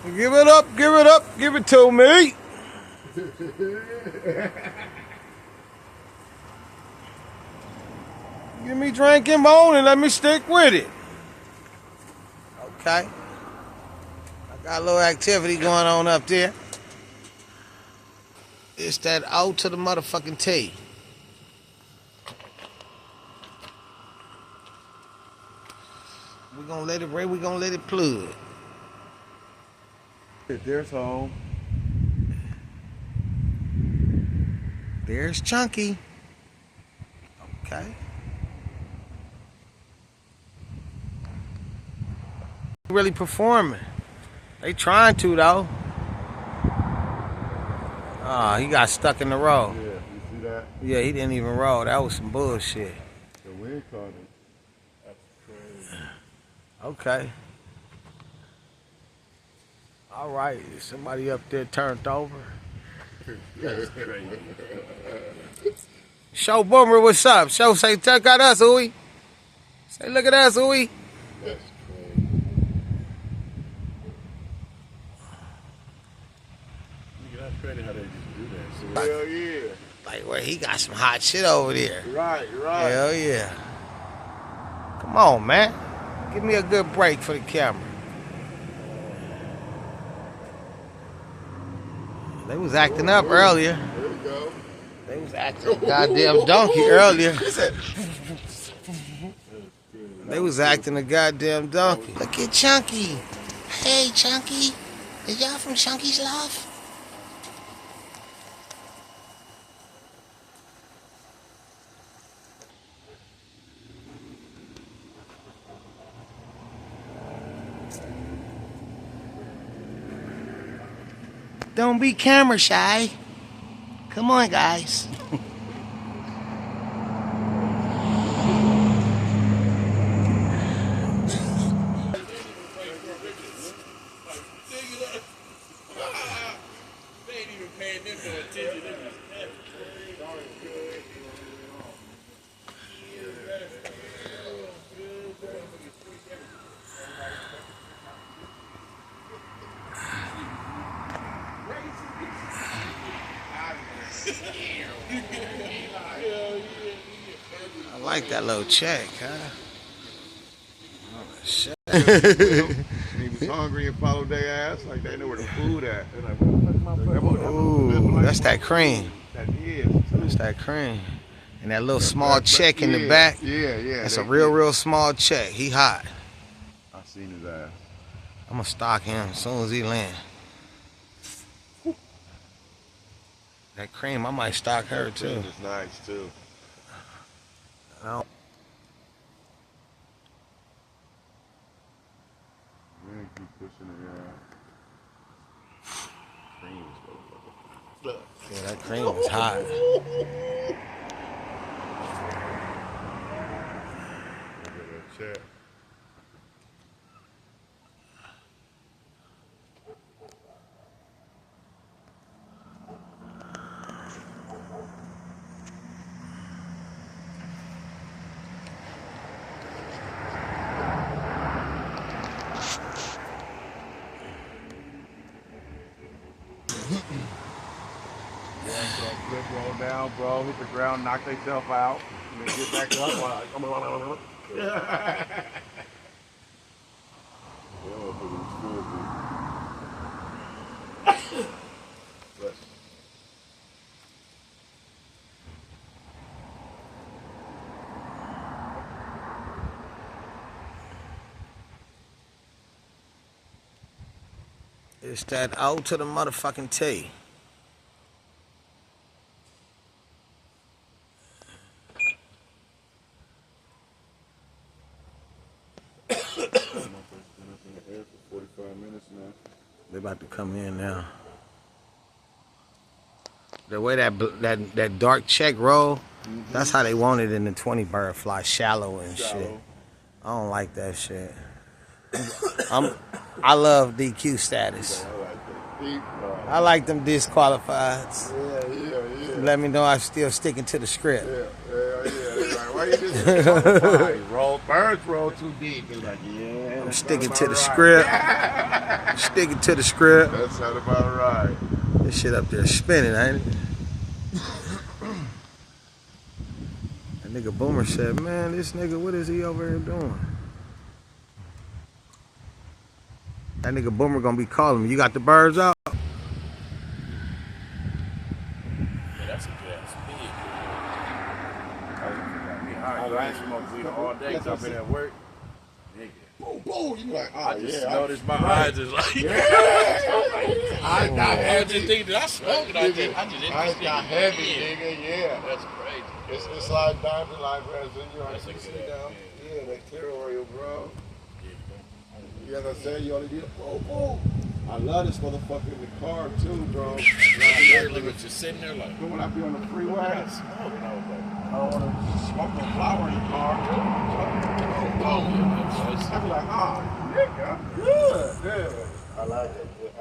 Give it up, give it up, give it to me. Give me drinking bone and let me stick with it. Okay. I got a little activity going on up there. It's that O to the motherfucking T. We're gonna let it rain, we're gonna let it plug. There's home. There's Chunky. Okay. Really performing. They trying to though. Oh, he got stuck in the road. Yeah, you see that? Yeah, he didn't even roll. That was some bullshit. The wind caught him. That's crazy. Okay. All right. Somebody up there turned over. That's crazy. Show Boomer, what's up? Show, say, check out us, Ooey. Say, look at us, Ooey. That's crazy. That's crazy how they just do that. Hell yeah. Like, where he got some hot shit over there. Right. Hell yeah. Come on, man. Give me a good break for the camera. They was acting up earlier. There we go. They was acting a goddamn donkey earlier. They was acting a goddamn donkey. Look at Chunky. Hey, Chunky. Is y'all from Chunky's Love? Don't be camera shy. Come on, guys. I like that little check, huh? Oh, shit. And he was hungry and followed their ass. Like they know where the food at. They're like, where the fuck my food? Ooh, that's that cream. That is. That's that cream. And that little small check in the back. Yeah. That's a real small check. He hot. I seen his ass. I'm gonna stalk him as soon as he land. That cream, I might stalk her too. It's nice too. Oh. Man, keep pushing it around. Cream. Yeah, that cream is hot. Check. Flip, roll down, bro. Hit the ground, knock themselves out, and then get back up. It's that O to the motherfucking T. They about to come in now. The way that dark check roll, that's how they want it in the 20 bird fly, shallow and shit. I don't like that shit. I love DQ status. I like them disqualifieds. Yeah. Let me know I'm still sticking to the script. Yeah. Like, why you just roll? Birds roll too deep. They're like, yeah. I'm sticking to the script. Sticking to the script. That sound about right. This shit up there spinning, ain't it? That nigga Boomer said, man, this nigga, what is he over here doing? That nigga Boomer gonna be calling me. You got the birds out? Yeah, that's a good ass I ain't smoked weed all day because I've been at work. Nigga. Boom, boom. You be like, oh, I just yeah. noticed my eyes is like. I got I heavy. just think that I smoked. I just got heavy, nigga. Yeah. That's crazy. It's like diamond like resin. You know, That's a you good sit ass, down. yeah. Yeah, that clear oil, bro. Yeah, You know what I'm saying? You only need a boom, boom. I love this motherfucker in the car, too, bro. literally was just sitting there like, When I be on the freeway, smoking all day. I don't want to smoke no flower in the car. Oh, yeah, I be like, oh, nigga, good. I like it.